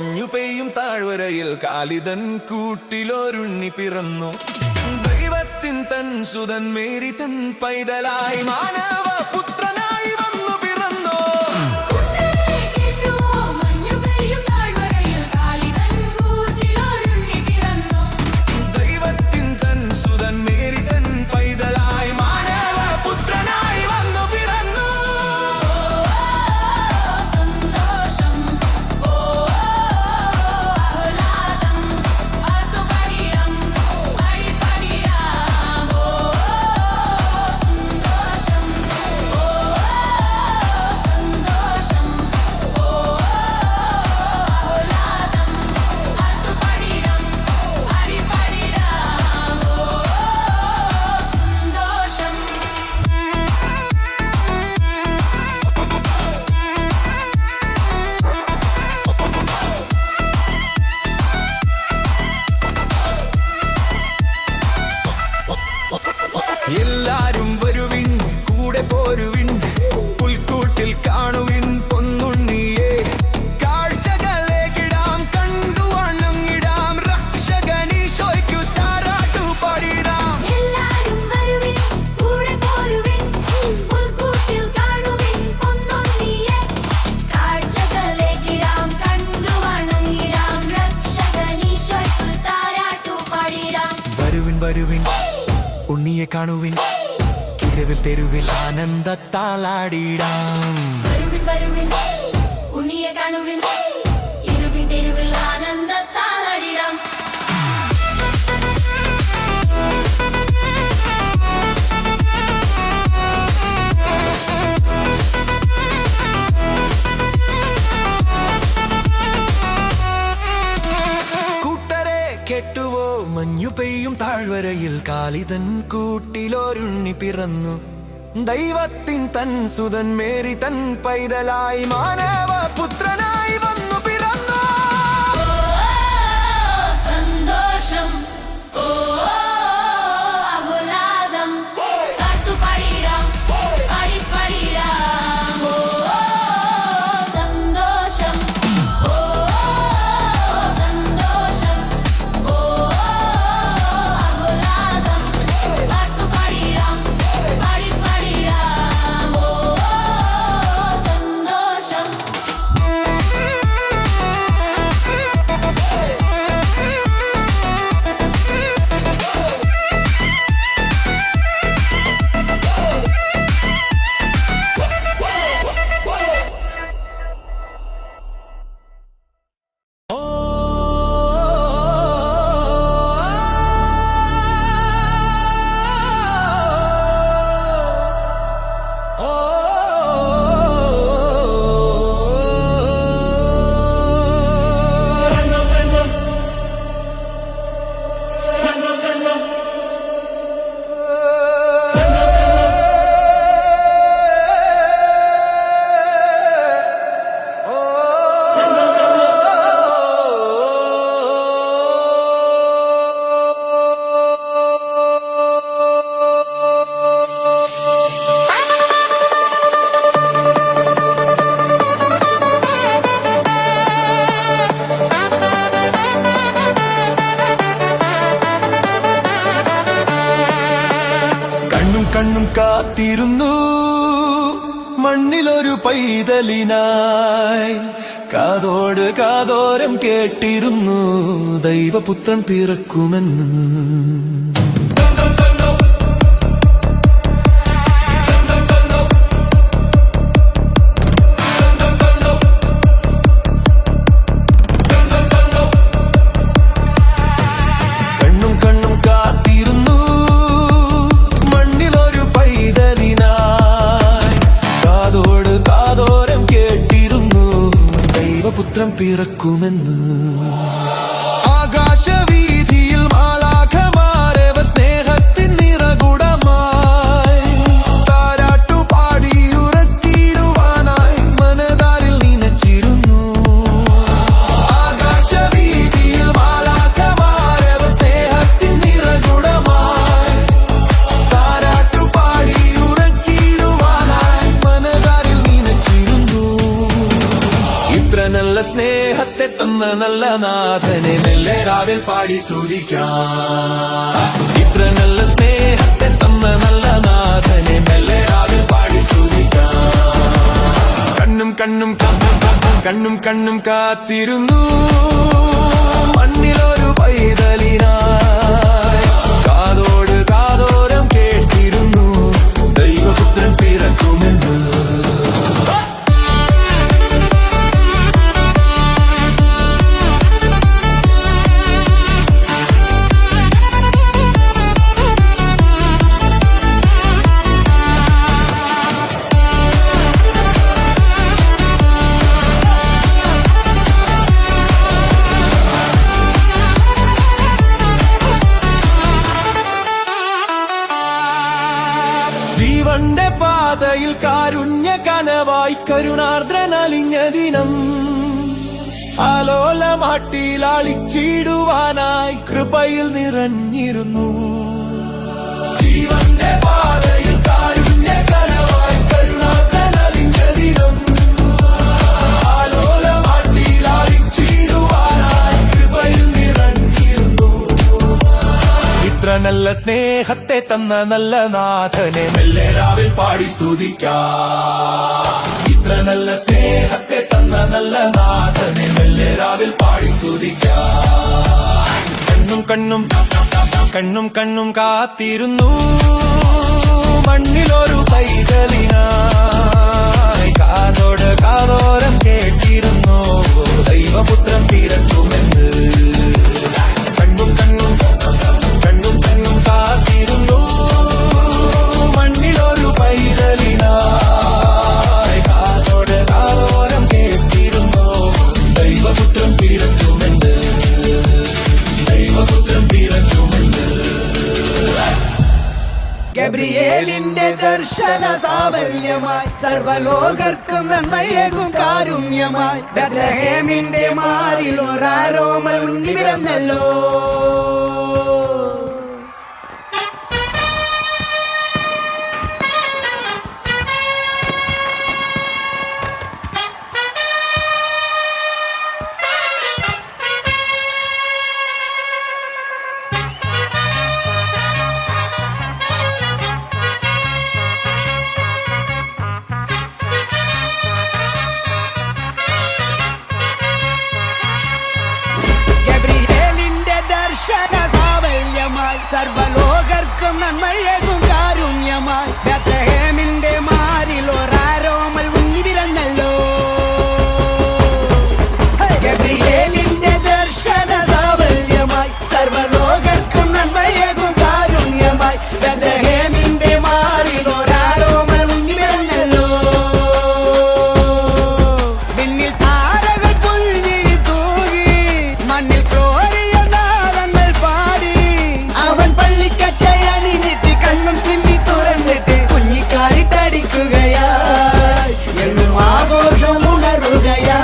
മഞ്ഞു പെയ്യും താഴ്വരയിൽ കാലിതൻ കൂട്ടിലൊരുണ്ണി പിറന്നു. ദൈവത്തിൻ തൻ സുതൻ മേരി തൻ പൈതലായി മാനവ പുത്രനായി വന്നു പിറന്നു. ദൈവത്തിൻ തൻ സുതൻ മേരി തൻ പൈതലായി മാനവ പുത്രനായി വന്നു പിറന്നു. എല്ലാരും വരുവിൻ, കൂടെ പോരുവിൻ, പുൽക്കൂട്ടിൽ കാണുവിൻ പൊന്നുണ്ണിയെ. കാഴ്ചകളേകിടാം, കണ്ടു വണങ്ങിടാം, രക്ഷകനീശോയ്ക്കു താരാട്ടു പാടിടാം. എല്ലാരും വരുവിൻ, കൂടെ പോരുവിൻ, പുൽക്കൂട്ടിൽ കാണുവിൻ പൊന്നുണ്ണിയെ. കാഴ്ചകളേകിടാം, കണ്ടു വണങ്ങിടാം, രക്ഷകനീശോയ്ക്കു താരാട്ടു പാടിടാം. വരുവിൻ വരുവിൻ, ഉണ്ണിയെ കാണുവിൻ, കിഴവിൽ തെരുവിൽ ആനന്ദത്താലാടിടാം. വരുവിൻ വരുവിൻ, ഉണ്ണിയെ കാണുവിൻ, ഇരുവിൻ തെരുവിൽ ആനന്ദത്താലാടിടാം. കേട്ടുവോ മഞ്ഞു പെയ്യും താഴ്വരയിൽ കാലിതൻ കൂട്ടിലൊരുണ്ണി പിറന്നു. ദൈവത്തിൻ തൻ സുതൻ മേരി തൻ പൈതലായി മാനവ പുത്രനായി വന്നു പിറന്നു. സന്തോഷം, ഓ ആഹ്ലാദം, പാട്ടുപാടിടാം, പാടിപ്പാടിടാം. ഓ സന്തോഷം, ഓ സന്തോഷം, ഓ ആഹ്ലാദം, പാട്ടുപാടിടാം, പാടിപ്പാടിടാം. ഓ സന്തോഷം. കണ്ണും കാത്തിരുന്നു മണ്ണിലൊരു പൈതലിനായി. കാതോട് കാതോരം കേട്ടിരുന്നു ദൈവപുത്രൻ പിറക്കുമെന്ന്. കണ്ണും കാത്തിരുന്നു മണ്ണിലൊരു പൈതലിനായി. കാതോട് കാതോരം കേട്ടിരുന്നു ദൈവപുത്രൻ പിറക്കുമെന്ന്. ആകാശവീഥിയിൽ മാലാഖമാരവർ സ്നേഹത്തിൻ നിറകുടമായി താരാട്ടു പാടി ഉറക്കിടുവാനായി മനതാരിൽ നനച്ചിരുന്നു. ആകാശവീഥിയിൽ മാലാഖമാരവർ സ്നേഹത്തിൻ നിറകുടമായി താരാട്ടു പാടി ഉറക്കിടുവാനായി മനതാരിൽ നനച്ചിരുന്നു. ഇത്ര നല്ല സ്നേഹത്തെ തന്ന നല്ല നാഥനെ മെല്ലെ രാവിൽ പാടി സ്തുതിക്കാം. ഇത്ര നല്ല സ്നേഹത്തെ തന്ന നല്ല നാഥനെ മെല്ലെ രാവിൽ പാടി സ്തുതിക്കാം. കണ്ണും കണ്ണും കാത്തിരുന്നു മണ്ണിലൊരു പൈതലിനായി. കാതോട് കാതോരം കേട്ടിരുന്നു ദൈവപുത്രൻ പിറക്കുമെന്ന്. ജീവന്റെ പാതയിൽ കാരുണ്യ കനവായി കരുണാർദ്രനലിഞ്ഞ ദിനം. ആലോലമാട്ടിലാളിച്ചിടുവാനായി കൃപയിൽ നിറഞ്ഞിരുന്നു. ജീവന്റെ പാതയിൽ കാരുണ്യ കനവായി കരുണാർദ്രനലിഞ്ഞ ദിനം. ആലോലമാട്ടിലാളിച്ചിടുവാനായി കൃപയിൽ നിറഞ്ഞിരുന്നു. ഇത്ര നല്ല സ്നേഹത്തെ തന്ന നല്ല നാഥനെ മെല്ലെ രാവിൽ പാടി സ്തുതിക്കാം. ഇത്ര നല്ല സ്നേഹത്തെ തന്ന നല്ല നാഥനെ മെല്ലെ രാവിൽ പാടി സ്തുതിക്കാം. കണ്ണും കാത്തിരുന്നു മണ്ണിലൊരു പൈതലിനായി. കാതോട് കാതോരം കേട്ടിരുന്നു ദൈവപുത്രൻ പിറക്കുമെന്ന്. കണ്ണും കാത്തിരുന്നു മണ്ണിലൊരു പൈതലിനായി. കാതോട് കാതോരം കേട്ടിരുന്നു ദൈവപുത്രൻ പിറക്കുമെന്ന്. ദൈവപുത്രൻ പിറക്കുമെന്ന്. ഗബ്രിയേലിന്റെ ദർശന സാവല്യമായി സർവലോകർക്കും നന്മയേകും കാരുണ്യമായി ബെത്ലഹേമിന്റെ മാറിൽ ഒരാരോമൽ ഉണ്ണി പിറന്നല്ലോ. സർവലോകർക്കും നന്മയേകും കാരുണ്യമായി ബെത്ലഹേമിന്റെ മാറിൽ ഒരാരോമൽ ഉണ്ണി പിറന്നല്ലോ. ഗബ്രിയേലിന്റെ ദർശന സാവല്യമായി സർവലോകർക്കും നന്മയേകും കാരുണ്യമായി ബെത്ലഹേമിന്റെ മാറിൽ ഒരാരോമൽ ഉണ്ണി പിറന്നല്ലോ. പിന്നിൽ താരകൾ പുൽകിരി തൂകി മണ്ണിൽ ക്ലോറിയ നാദങ്ങൾ പാടി. അവൻ പള്ളിക്കച്ചയണിഞ്ഞിട്ട് കണ്ണും ചിമ്മി തുറന്നിട്ട് കുഞ്ഞിക്കാലിട്ടടിക്കുകയായി എന്നും ആഘോഷം ഉണരുകയായി.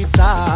കൊടുത്താ